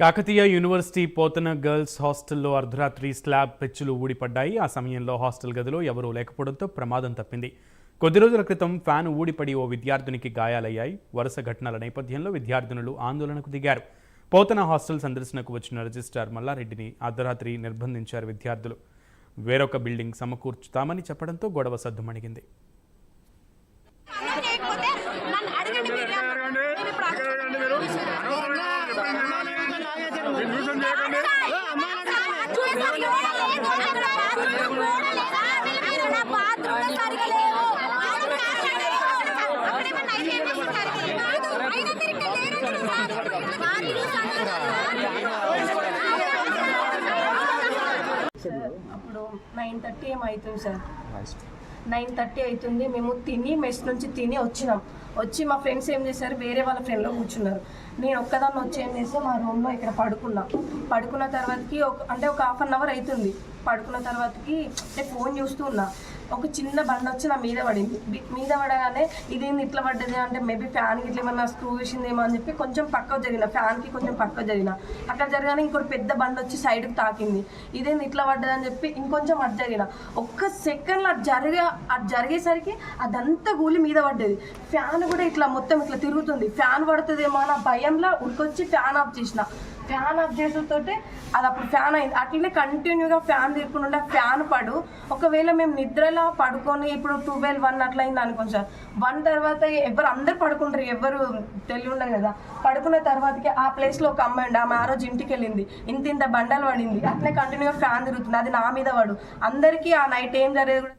Kakatiya university Pothana girls హాస్టల్లో అర్ధరాత్రి slab పెచ్చులు ఊడిపడ్డాయి. ఆ సమయంలో హాస్టల్ గదిలో ఎవరూ లేకపోవడంతో ప్రమాదం తప్పింది. కొద్ది రోజుల క్రితం ఫ్యాన్ ఊడిపడి ఓ విద్యార్థినికి గాయాలయ్యాయి. వరుస ఘటనల నేపథ్యంలో విద్యార్థినులు ఆందోళనకు దిగారు. పోతన హాస్టల్ సందర్శనకు వచ్చిన రిజిస్ట్రార్ మల్లారెడ్డిని అర్ధరాత్రి నిర్బంధించారు విద్యార్థులు. వేరొక బిల్డింగ్ సమకూర్చుతామని చెప్పడంతో గొడవ సద్దుమణిగింది. అప్పుడు 9:30 ఏమవుతుంది సార్, 9:30 అవుతుంది. మేము మెస్ నుంచి తిని వచ్చి మా ఫ్రెండ్స్ ఏం చేశారు, వేరే వాళ్ళ ఫ్రెండ్లో కూర్చున్నారు. నేను ఒక్కదాన్ని వచ్చి ఏం చేస్తే మా రూమ్లో ఇక్కడ పడుకున్న తర్వాతకి ఒక హాఫ్ అన్ అవర్ అవుతుంది. పడుకున్న తర్వాతకి నేను ఫోన్ చూస్తూ ఉన్నా. ఒక చిన్న బండి వచ్చి నా మీద పడింది. మీద పడగానే ఇదేంది ఇట్లా పడ్డది అంటే మేబీ ఫ్యాన్కి ఇట్లా ఏమన్నా స్క్రూ వేసిందేమో అని చెప్పి కొంచెం పక్కకు జరిగిన, ఫ్యాన్కి కొంచెం పక్కకు జరిగిన. అట్లా జరగానే ఇంకోటి పెద్ద బండి వచ్చి సైడ్కి తాకింది. ఇదేంది ఇట్లా పడ్డది అని చెప్పి ఇంకొంచెం అటు జరిగిన. ఒక్క సెకండ్లో అటు జరిగేసరికి అదంతా గూలి మీద పడ్డది. ఫ్యాన్ కూడా ఇట్లా మొత్తం ఇట్లా తిరుగుతుంది. ఫ్యాన్ పడుతుందేమో అన్న భయంలో ఉరికొచ్చి ఫ్యాన్ ఆఫ్ చేసిన. ఫ్యాన్ ఆఫ్ చేసేతోటే అది అప్పుడు ఫ్యాన్ అయింది. అట్లనే కంటిన్యూగా ఫ్యాన్ తిరుగుతుండే ఫ్యాన్ ఒకవేళ మేము నిద్రలో పడుకొని ఇప్పుడు 12-1 అట్లా అయింది అనుకోండి సార్. 1 తర్వాత అందరు పడుకుంటారు, ఎవరు తెలివి ఉండదు కదా. పడుకున్న తర్వాతకి ఆ ప్లేస్లో ఒక అమ్మాయి ఉండి, ఆమె ఆ రోజు ఇంటికి వెళ్ళింది. ఇంత బండలు పడింది. అట్లనే కంటిన్యూగా ఫ్యాన్ తిరుగుతుంది. అది నా మీద అందరికీ ఆ నైట్ ఏం జరిగేది కూడా